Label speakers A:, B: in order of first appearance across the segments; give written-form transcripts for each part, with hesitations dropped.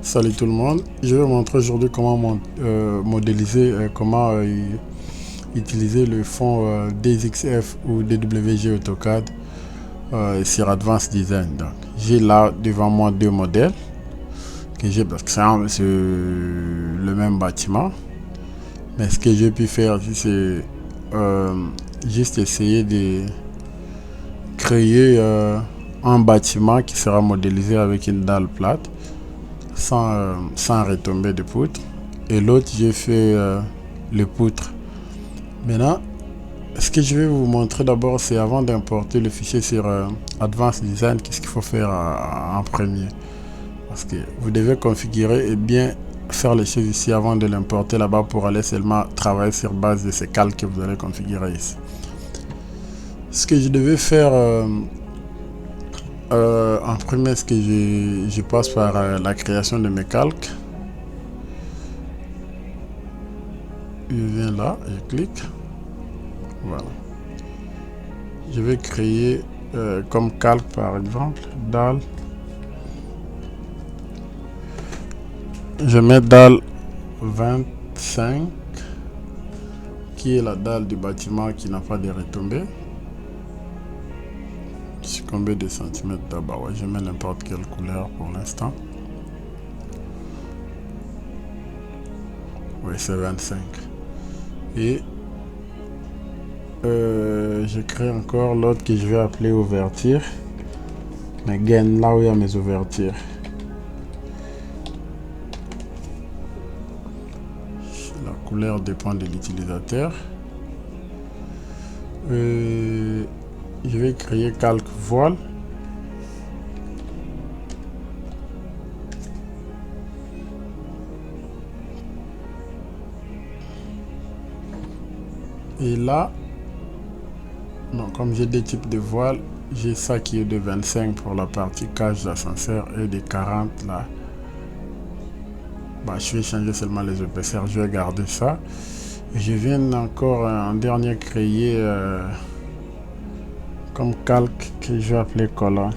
A: Salut tout le monde, je vais vous montrer aujourd'hui comment modéliser, utiliser le fond DXF ou DWG AutoCAD sur Advanced Design. Donc, j'ai là devant moi deux modèles que j'ai parce que c'est le même bâtiment. Mais ce que j'ai pu faire ici, c'est juste essayer de créer un bâtiment qui sera modélisé avec une dalle plate sans retomber de poutre. Et l'autre, j'ai fait le poutre. Maintenant, ce que je vais vous montrer d'abord, c'est avant d'importer le fichier sur Advanced Design, qu'est-ce qu'il faut faire en premier. Parce que vous devez configurer et bien faire les choses ici avant de l'importer là-bas pour aller seulement travailler sur base de ces calques que vous allez configurer ici. Ce que je devais faire en premier, c'est que je passe par la création de mes calques. Je viens là, je clique. Voilà. Je vais créer comme calque par exemple dalle. Je mets dalle 25 qui est la dalle du bâtiment qui n'a pas de retombées. C'est combien de centimètres d'abord? Ouais, je mets n'importe quelle couleur pour l'instant. Oui, c'est 25. Et je crée encore l'autre que je vais appeler ouverture. Mais gain là où il y a mes ouvertures. La couleur dépend de l'utilisateur. Je vais créer calque voile. Et là, donc comme j'ai deux types de voiles, j'ai ça qui est de 25 pour la partie cage d'ascenseur et de 40 là. Bah, je vais changer seulement les épaisseurs, je vais garder ça. Je viens encore en dernier créer comme calque que je vais appeler colonne.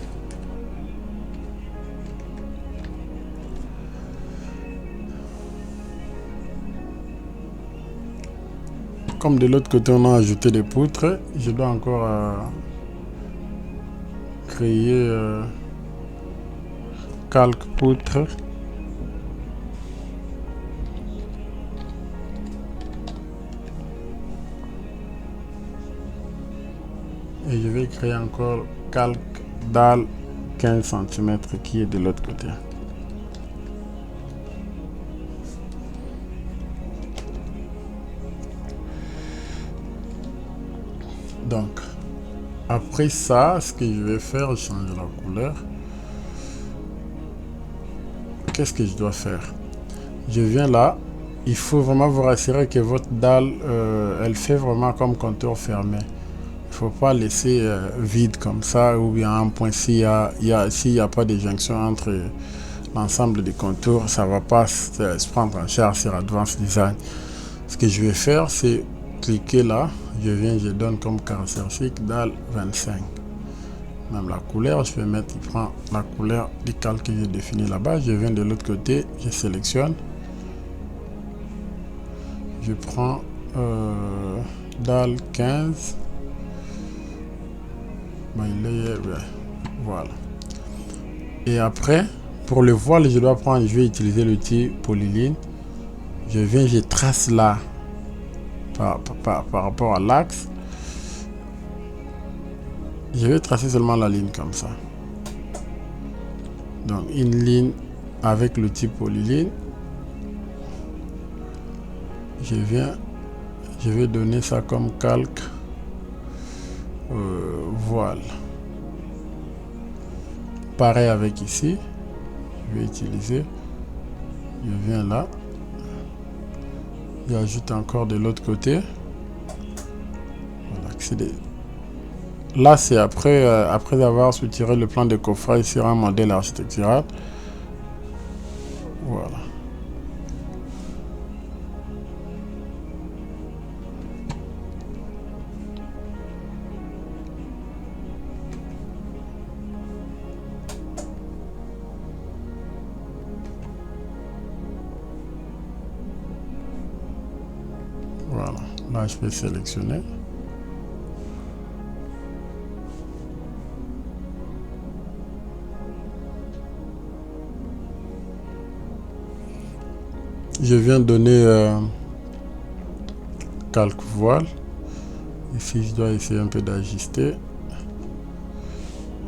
A: Comme de l'autre côté on a ajouté des poutres, je dois encore créer calque poutre. Et je vais créer encore calque dalle 15 cm qui est de l'autre côté. Donc, après ça, ce que je vais faire, je change la couleur. Qu'est-ce que je dois faire? Je viens là. Il faut vraiment vous rassurer que votre dalle, elle fait vraiment comme contour fermé. Il ne faut pas laisser vide comme ça ou bien un point. S'il y a pas de jonction entre l'ensemble des contours, ça ne va pas se prendre en charge sur Advanced Design. Ce que je vais faire, c'est cliquer là. Je viens, je donne comme caractéristique dalle 25. Même la couleur, je vais mettre, il prend la couleur du calque que j'ai défini là-bas. Je viens de l'autre côté, je sélectionne. Je prends dalle 15. Voilà. Et après, pour le voile, je vais utiliser l'outil polyline. Je viens, je trace là par rapport à l'axe. Je vais tracer seulement la ligne comme ça. Donc une ligne avec l'outil polyline. Je vais donner ça comme calque voile. Pareil avec ici. Je vais utiliser. Je viens là. J'ajoute encore de l'autre côté. Voilà, là, c'est après avoir soutiré le plan de coffrage sur un modèle architectural. Voilà. Voilà, là je peux sélectionner. Je viens donner calque voile. Ici je dois essayer un peu d'ajuster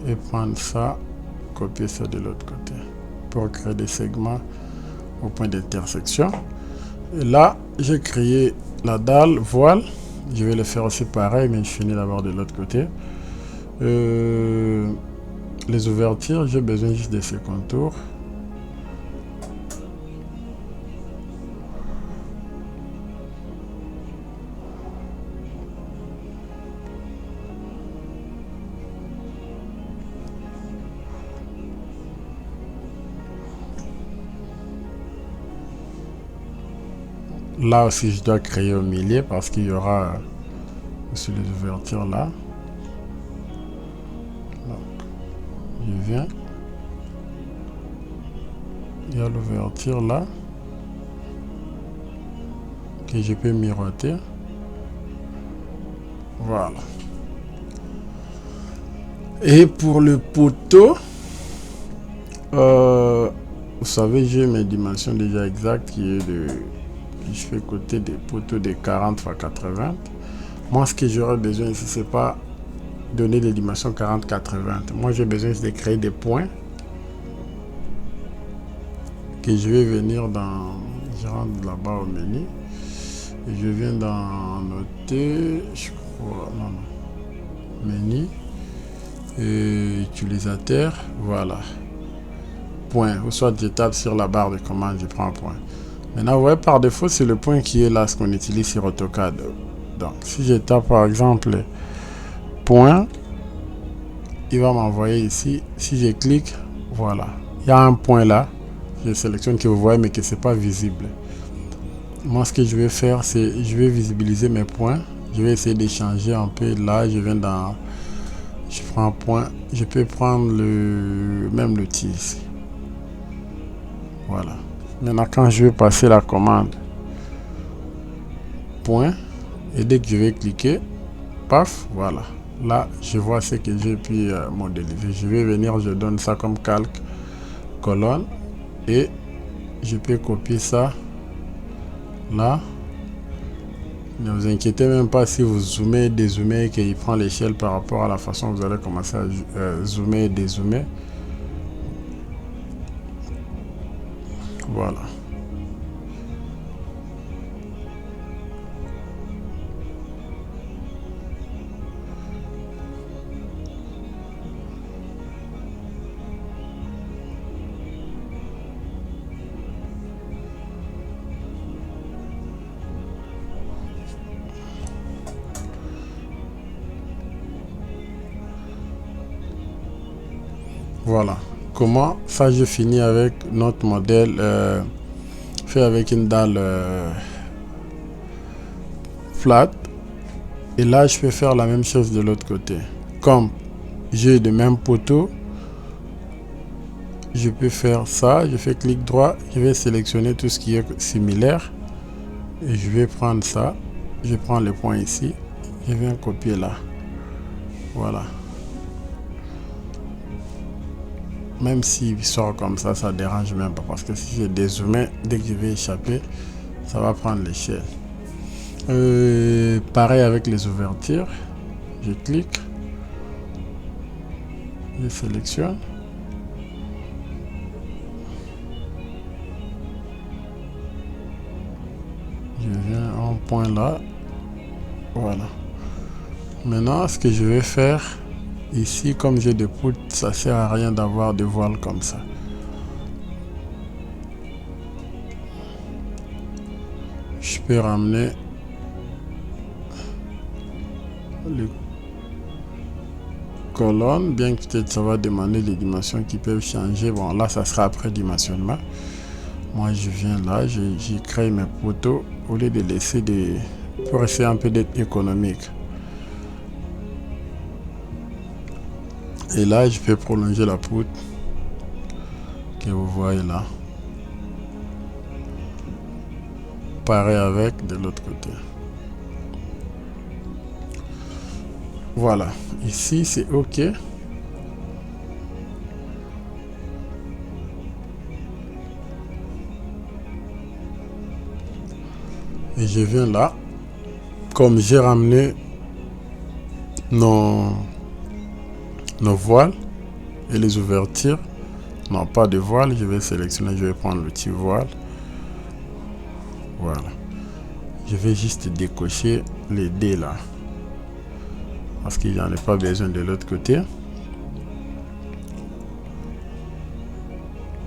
A: et prendre ça, copier ça de l'autre côté pour créer des segments au point d'intersection. Et là j'ai créé la dalle voile. Je vais le faire aussi pareil, mais je finis d'abord de l'autre côté. Les ouvertures, j'ai besoin juste de ces contours. Là aussi, je dois créer au milieu parce qu'il y aura aussi les ouvertures là. Donc, je viens. Il y a l'ouverture là que je peux miroiter. Voilà. Et pour le poteau, vous savez, j'ai mes dimensions déjà exactes qui est de... Je fais côté des poteaux de 40 x 80. Moi, ce que j'aurais besoin ici, c'est pas donner des dimensions 40-80. Moi, j'ai besoin de créer des points que je vais venir dans... Je rentre là-bas au menu. Et je viens dans noter... Je crois... Non. Menu. Et utilisateur. Voilà. Point. Ou soit je tape sur la barre de commande, je prends un point. Maintenant, vous voyez, par défaut, c'est le point qui est là, ce qu'on utilise sur AutoCAD. Donc, si je tape par exemple point, il va m'envoyer ici. Si je clique, voilà. Il y a un point là. Je sélectionne que vous voyez, mais que ce n'est pas visible. Moi, ce que je vais faire, c'est je vais visibiliser mes points. Je vais essayer de changer un peu. Là, je viens dans... Je prends un point. Je peux prendre même l'outil ici. Voilà. Maintenant, quand je vais passer la commande point, et dès que je vais cliquer, paf, voilà. Là, je vois ce que j'ai pu modéliser. Je vais venir, je donne ça comme calque, colonne, et je peux copier ça là. Ne vous inquiétez même pas si vous zoomez, dézoomez, qu'il prend l'échelle par rapport à la façon dont vous allez commencer à zoomer et dézoomer. Voilà. Voilà. Comment ça, je finis avec notre modèle fait avec une dalle flat. Et là, je peux faire la même chose de l'autre côté. Comme j'ai le même poteau, je peux faire ça. Je fais clic droit. Je vais sélectionner tout ce qui est similaire. Et je vais prendre ça. Je prends le point ici. Je viens copier là. Voilà. Même s'il sort comme ça, ça dérange même pas. Parce que si je dézoome, dès que je vais échapper, ça va prendre l'échelle. Pareil avec les ouvertures. Je clique. Je sélectionne. Je viens en point là. Voilà. Maintenant, ce que je vais faire ici, comme j'ai des poutres, ça sert à rien d'avoir de voile comme ça. Je peux ramener les colonnes, bien que peut-être ça va demander des dimensions qui peuvent changer. Bon, là, ça sera après dimensionnement. Moi, je viens là, j'ai créé mes poteaux au lieu de laisser des... pour essayer un peu d'être économique. Et là, je peux prolonger la poutre que vous voyez là. Pareil avec de l'autre côté. Voilà, ici c'est OK. Et je viens là. Comme j'ai ramené nos voiles et les ouvertures, non pas de voile, je vais sélectionner, je vais prendre l'outil voile. Voilà. Je vais juste décocher les dés là. Parce qu'il n'y en a pas besoin de l'autre côté.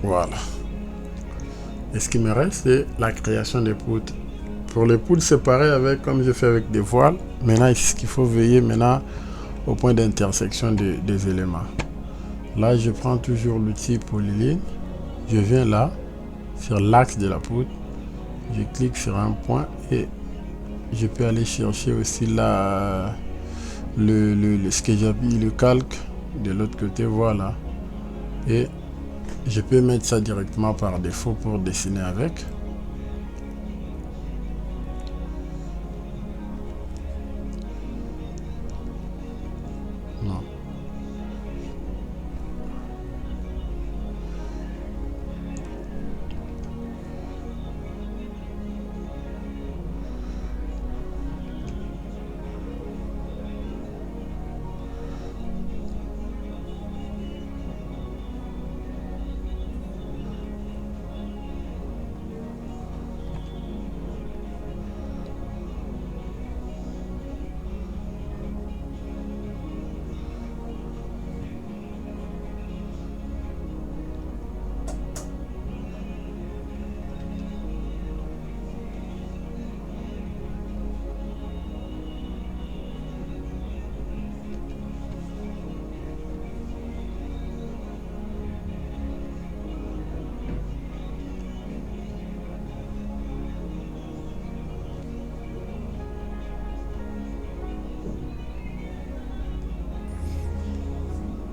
A: Voilà. Et ce qui me reste, c'est la création des poutres. Pour les poutres, c'est pareil avec, comme je fais avec des voiles. Maintenant, ce qu'il faut veiller maintenant au point d'intersection des éléments. Là, je prends toujours l'outil polyline. Je viens là, sur l'axe de la poutre. Je clique sur un point et je peux aller chercher aussi là ce que j'appuie, le calque de l'autre côté, voilà. Et je peux mettre ça directement par défaut pour dessiner avec. Non.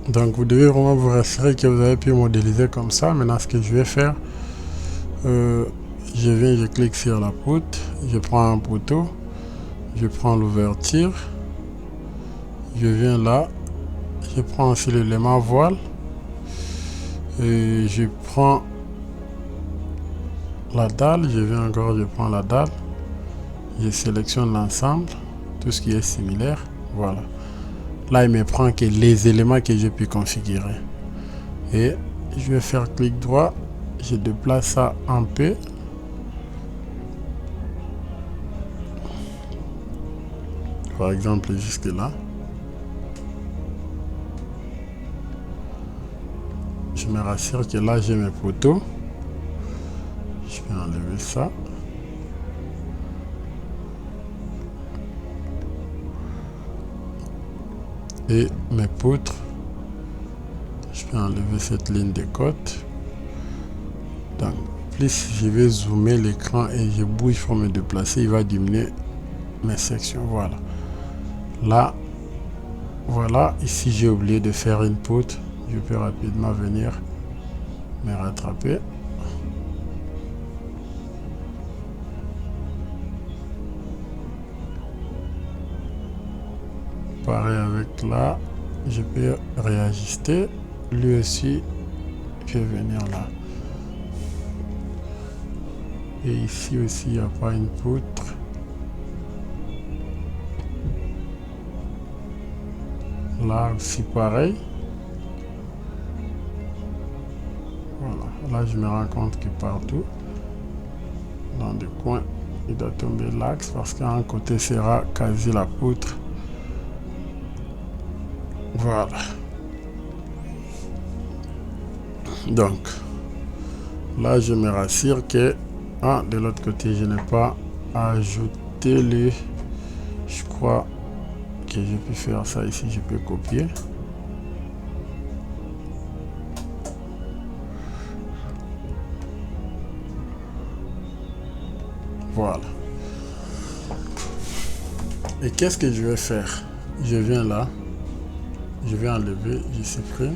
A: Donc vous devez vraiment vous rassurer que vous avez pu modéliser comme ça. Maintenant, ce que je vais faire, je viens, je clique sur la poutre, je prends un poteau, je prends l'ouverture, je viens là, je prends aussi l'élément voile et je prends la dalle, je viens encore, je prends la dalle, je sélectionne l'ensemble, tout ce qui est similaire, voilà. Là, il me prend que les éléments que j'ai pu configurer. Et je vais faire clic droit, je déplace ça un peu. Par exemple, jusque là. Je me rassure que là, j'ai mes poteaux. Je vais enlever ça. Et mes poutres. Je vais enlever cette ligne de côte. Donc, plus je vais zoomer l'écran et je bouge pour me déplacer, il va diminuer mes sections. Voilà. Là, voilà. Ici, j'ai oublié de faire une poutre. Je peux rapidement venir me rattraper. Pareil avec là, je peux réajuster. Lui aussi, je vais venir là. Et ici aussi, il n'y a pas une poutre. Là aussi, pareil. Voilà. Là, je me rends compte que partout, dans des coins, il doit tomber l'axe parce qu'à un côté sera quasi la poutre. Voilà. Donc, là, je me rassure que de l'autre côté, je n'ai pas ajouté les... Je crois que j'ai pu faire ça ici. Je peux copier. Voilà. Et qu'est-ce que je vais faire? Je viens là. Je vais enlever. Je supprime.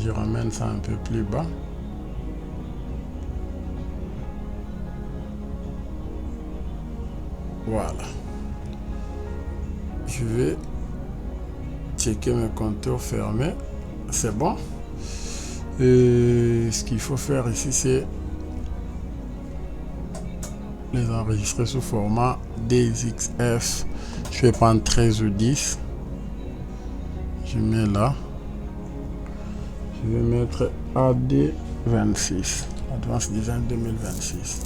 A: Je ramène ça un peu plus bas. Voilà. Je vais checker mes contours fermés. C'est bon. Et ce qu'il faut faire ici, c'est les enregistrer sous format DXF. Je vais prendre 13 ou 10. Je mets là. Je vais mettre AD26. Advanced Design 2026.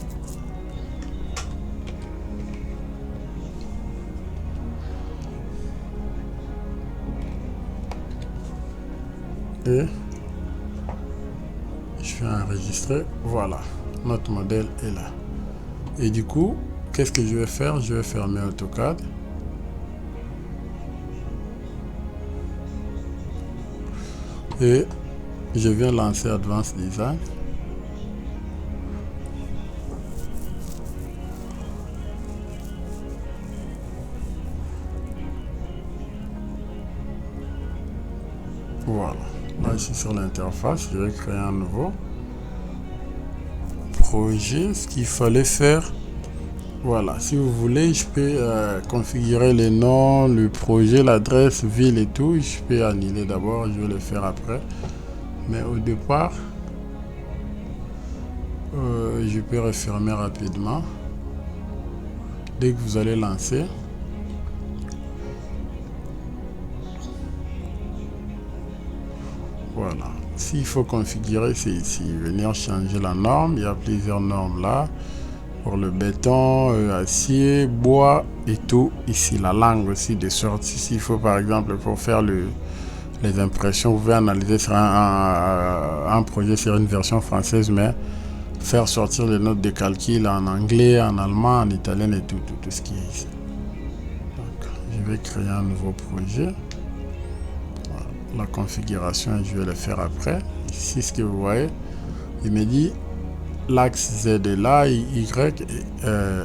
A: Et je vais enregistrer. Voilà, notre modèle est là. Et du coup, qu'est-ce que je vais faire? Je vais fermer AutoCAD. Et je viens lancer Advanced Design. Voilà. Là, je suis sur l'interface. Je vais créer un nouveau projet. Ce qu'il fallait faire. Voilà. Si vous voulez, je peux configurer les noms, le projet, l'adresse, ville et tout. Je peux annuler d'abord. Je vais le faire après. Mais au départ, je peux refermer rapidement. Dès que vous allez lancer. Voilà. S'il faut configurer, c'est ici. Venir changer la norme. Il y a plusieurs normes là. Pour le béton, acier, bois et tout. Ici, la langue aussi de sortie. S'il faut par exemple pour faire les impressions, vous pouvez analyser sur un projet sur une version française, mais faire sortir les notes de calcul en anglais, en allemand, en italien et tout ce qui est ici. Donc, je vais créer un nouveau projet. Voilà. La configuration, je vais le faire après. Ici, ce que vous voyez, il me dit l'axe Z est là, Y,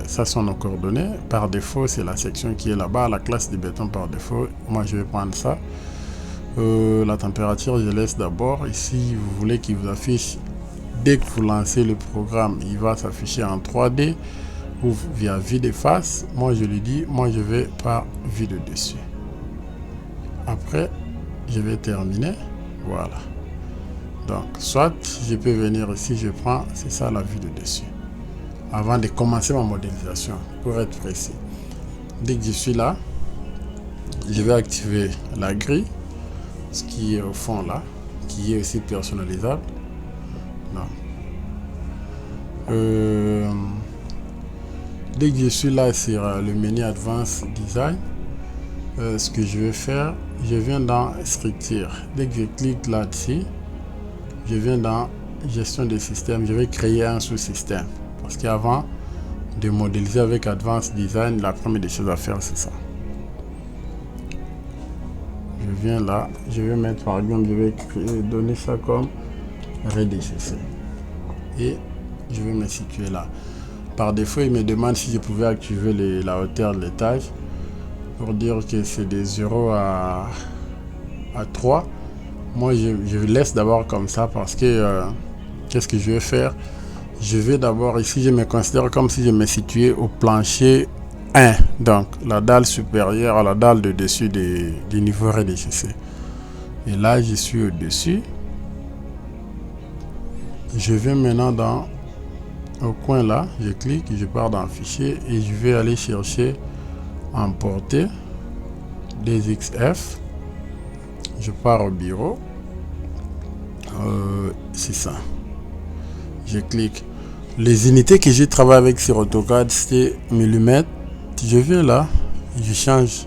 A: ça sont nos coordonnées. Par défaut, c'est la section qui est là-bas, la classe de béton par défaut. Moi, je vais prendre ça. La température, je laisse d'abord. Ici, vous voulez qu'il vous affiche, dès que vous lancez le programme, il va s'afficher en 3D ou via vue de face. Moi, je lui dis, moi, je vais par vue de dessus. Après, je vais terminer. Voilà. Donc, soit je peux venir ici, je prends, c'est ça la vue de dessus. Avant de commencer ma modélisation, pour être précis. Dès que je suis là, je vais activer la grille, ce qui est au fond là, qui est aussi personnalisable. Dès que je suis là sur le menu Advanced Design, ce que je vais faire, je viens dans Structure. Dès que je clique là-dessus, je viens dans Gestion des systèmes. Je vais créer un sous-système. Parce qu'avant de modéliser avec Advanced Design, la première des choses à faire, c'est ça. Je viens là. Je vais mettre par exemple, je vais donner ça comme RDCC. Et je vais me situer là. Par défaut, il me demande si je pouvais activer la hauteur de l'étage. Pour dire que c'est de 0 à 3. Moi, je laisse d'abord comme ça parce que qu'est-ce que je vais faire? Je vais d'abord ici, je me considère comme si je me situais au plancher 1. Donc, la dalle supérieure à la dalle de dessus du niveau rez-de-chaussée. Et là, je suis au-dessus. Je vais maintenant au coin là, je clique, je pars dans le fichier et je vais aller chercher emporter DXF. Je pars au bureau. C'est ça. Je clique. Les unités que j'ai travaillé avec sur AutoCAD, c'était mm. Je viens là, je change.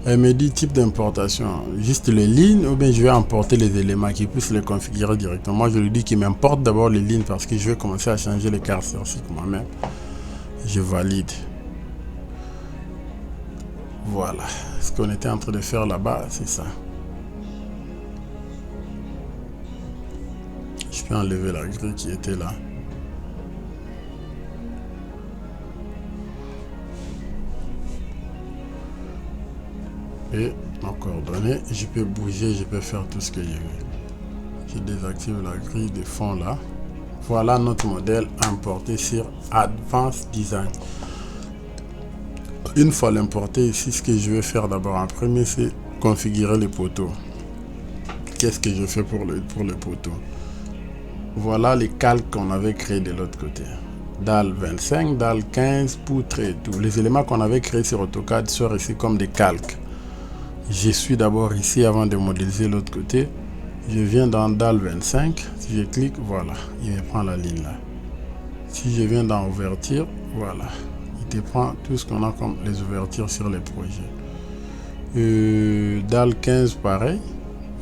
A: Elle me dit type d'importation, juste les lignes, ou bien je vais importer les éléments qui puissent les configurer directement. Moi, je lui dis qu'il m'importe d'abord les lignes parce que je vais commencer à changer les curseurs sur moi-même. Je valide. Voilà. Ce qu'on était en train de faire là-bas, c'est ça. Je peux enlever la grille qui était là. Et nos coordonnées, je peux bouger, je peux faire tout ce que je veux. Je désactive la grille de fond là. Voilà notre modèle importé sur Advanced Design. Une fois l'importé ici, ce que je vais faire d'abord en premier, c'est configurer les poteaux. Qu'est-ce que je fais pour le poteau? Voilà les calques qu'on avait créés de l'autre côté. Dalle 25, dalle 15, poutre et tout. Les éléments qu'on avait créés sur AutoCAD sont ici comme des calques. Je suis d'abord ici avant de modéliser l'autre côté. Je viens dans dalle 25. Si je clique, voilà, il me prend la ligne là. Si je viens dans ouverture, voilà, il te prend tout ce qu'on a comme les ouvertures sur les projets. Dalle 15, pareil.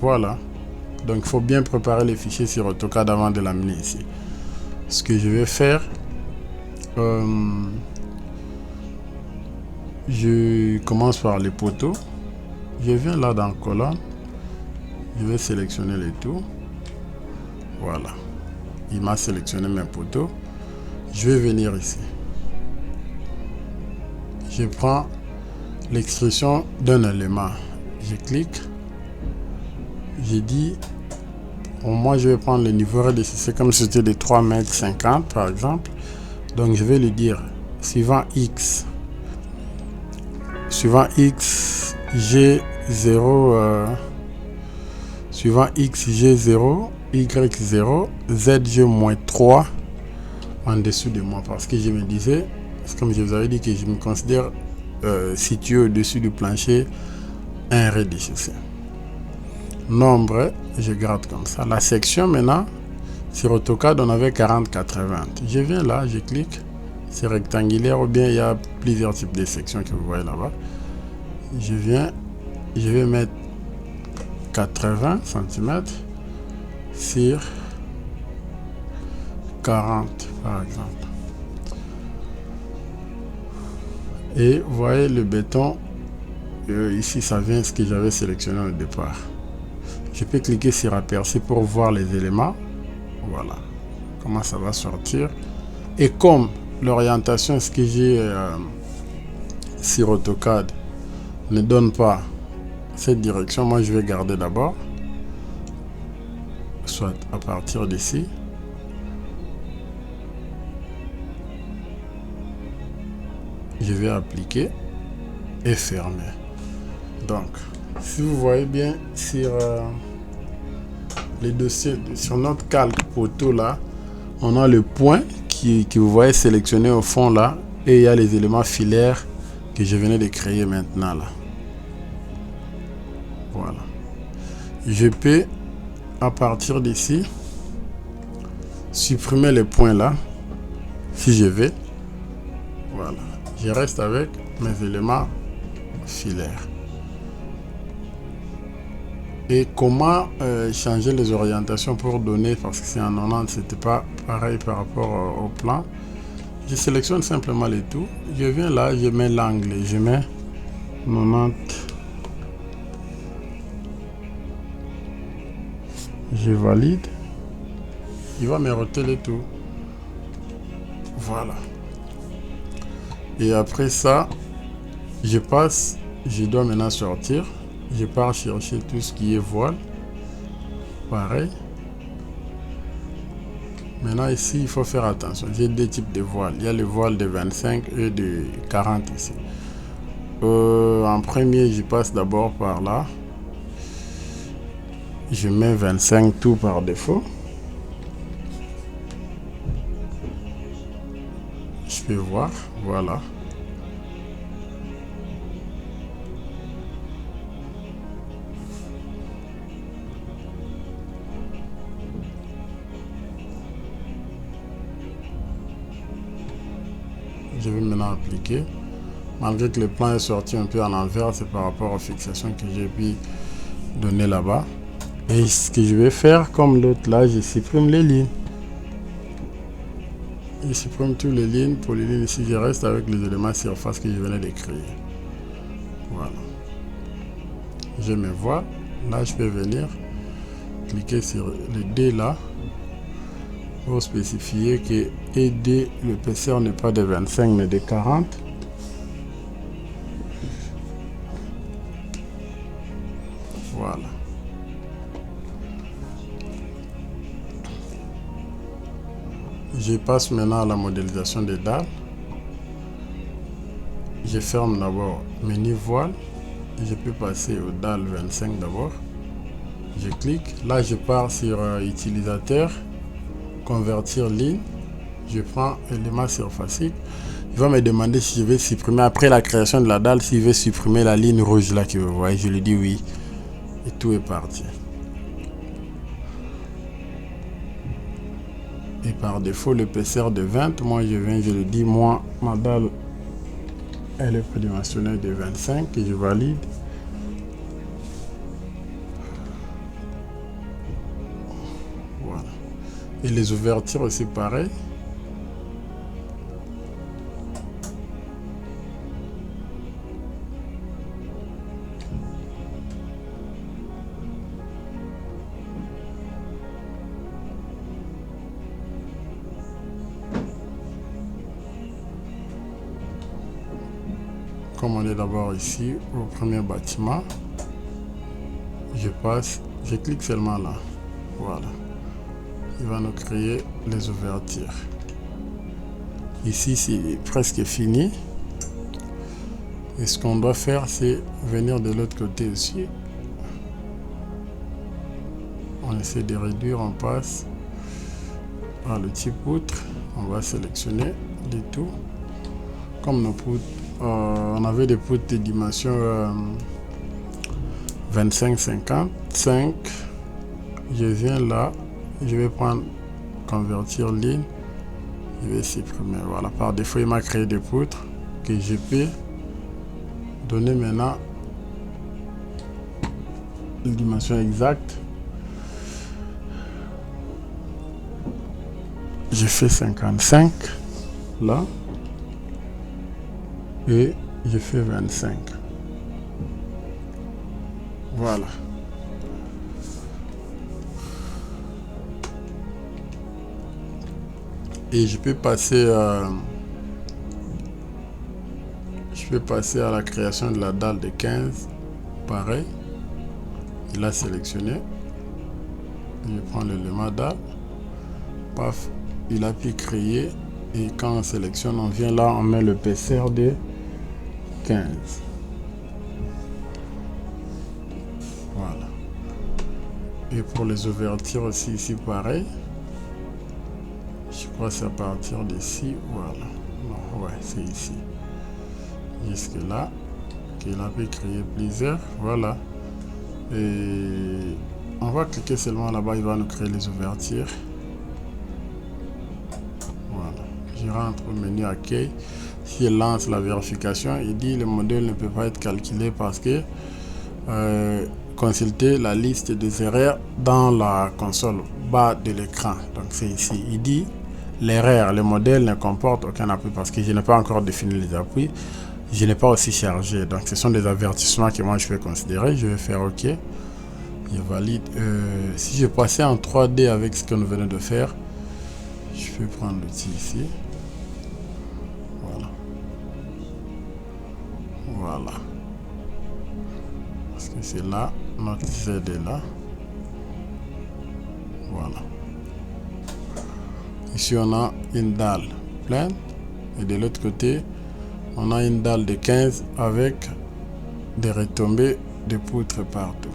A: Voilà. Donc il faut bien préparer les fichiers sur AutoCAD avant de l'amener ici. Ce que je vais faire, je commence par les poteaux. Je viens là dans colonne. Je vais sélectionner les tout. Voilà. Il m'a sélectionné mes poteaux. Je vais venir ici. Je prends l'extrusion d'un élément. Je clique. J'ai dit, pour moi je vais prendre le niveau RDC, c'est comme si c'était de 3,50 m par exemple. Donc je vais lui dire, suivant X, G0, suivant X, G0, Y0, ZG-3 en dessous de moi. Parce que je me disais, comme je vous avais dit que je me considère situé au-dessus du plancher un rez-de-chaussée. Nombre, je garde comme ça. La section maintenant, sur AutoCAD, on avait 40-80. Je viens là, je clique, c'est rectangulaire ou bien il y a plusieurs types de sections que vous voyez là-bas. Je viens, je vais mettre 80 cm sur 40 par exemple. Et vous voyez le béton, ici ça vient ce que j'avais sélectionné au départ. Je peux cliquer sur aperçu pour voir les éléments. Voilà comment ça va sortir. Et comme l'orientation, ce que j'ai sur AutoCAD ne donne pas cette direction, moi je vais garder d'abord, soit à partir d'ici. Je vais appliquer et fermer. Donc si vous voyez bien sur les dossiers, sur notre calque poteau là, on a le point qui vous voyez sélectionné au fond là, et il y a les éléments filaires que je venais de créer maintenant là. Voilà. Je peux à partir d'ici supprimer les points là si je vais. Voilà. Je reste avec mes éléments filaires. Et comment changer les orientations pour donner, parce que c'est en 90, c'était pas pareil par rapport au plan. Je sélectionne simplement les tout. Je viens là, je mets l'angle, je mets 90. Je valide. Il va me retirer tout. Voilà. Et après ça, je passe, je dois maintenant sortir. Je pars chercher tout ce qui est voile. Pareil. Maintenant ici, il faut faire attention. J'ai deux types de voiles. Il y a le voile de 25 et de 40 ici. En premier, je passe d'abord par là. Je mets 25 tout par défaut. Je peux voir. Voilà. Je vais maintenant appliquer. Malgré que le plan est sorti un peu en envers, c'est par rapport aux fixations que j'ai pu donner là-bas. Et ce que je vais faire, comme l'autre là, je supprime les lignes. Je supprime toutes les lignes. Pour les lignes ici, je reste avec les éléments surface que je venais de créer. Voilà. Je me vois. Là, je peux venir cliquer sur les D là pour spécifier que ED, l'épaisseur n'est pas de 25 mais de 40. Voilà. Je passe maintenant à la modélisation des dalles. je ferme d'abord menu voile. Je peux passer au DAL 25 d'abord. Je clique. Là, je pars sur utilisateur, convertir ligne. Je prends élément surfacique. Il va me demander si je vais supprimer, après la création de la dalle, s'il veut supprimer la ligne rouge là que vous voyez. Je lui dis oui. Et tout est parti. Et par défaut, l'épaisseur de 20, moi je viens, je le dis, moi, ma dalle, elle est prédimensionnée de 25 et je valide. Voilà. Et les ouvertures aussi pareil. Comme on est d'abord ici au premier bâtiment, je passe, je clique seulement là. Voilà. Il va nous créer les ouvertures. Ici, c'est presque fini. Et ce qu'on doit faire, c'est venir de l'autre côté aussi. On essaie de réduire, on passe par le type poutre. On va sélectionner du tout. Comme nos poutres, on avait des poutres de dimension 25-50. Je viens là, je vais prendre convertir ligne, je vais supprimer. Voilà, par défaut il m'a créé des poutres que je peux donner maintenant une dimension exacte. Je fais 55 là et je fais 25. Voilà. Et je peux passer à la création de la dalle de 15. Pareil. Il a sélectionné. Je prends l'élément dalle. Paf. Il a pu créer. Et quand on sélectionne, on vient là, on met l'épaisseur de 15. Voilà. Et pour les ouvertures aussi, ici pareil. Je crois que c'est à partir d'ici. Voilà. Non, ouais, c'est ici. Jusque là. Qu'il a pu créer plusieurs. Voilà. Et on va cliquer seulement là-bas. Il va nous créer les ouvertures. Voilà. Je rentre au menu accueil. Si il lance la vérification, il dit le modèle ne peut pas être calculé parce que consultez la liste des erreurs dans la console bas de l'écran. Donc c'est ici. Il dit l'erreur, le modèle ne comporte aucun appui parce que je n'ai pas encore défini les appuis. Je n'ai pas aussi chargé. Donc ce sont des avertissements que moi je vais considérer. Je vais faire OK. Je valide. Si je passais en 3D avec ce que nous venons de faire, je vais prendre l'outil ici. Voilà. Voilà. Parce que c'est là, notre Z est là. Voilà. Ici, on a une dalle pleine. Et de l'autre côté, on a une dalle de 15 avec des retombées de poutres partout.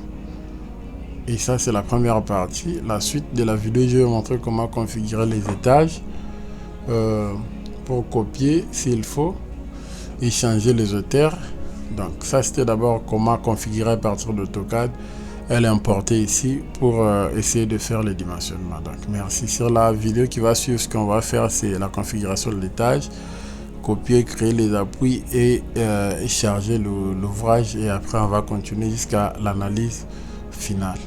A: Et ça, c'est la première partie. La suite de la vidéo, je vais montrer comment configurer les étages pour copier s'il faut et changer les hauteurs. Donc ça, c'était d'abord comment configurer à partir d'AutoCAD. Elle est importée ici pour essayer de faire les dimensionnements. Donc merci. Sur la vidéo qui va suivre, ce qu'on va faire, c'est la configuration de l'étage, copier, créer les appuis et charger l'ouvrage. Et après, on va continuer jusqu'à l'analyse finale.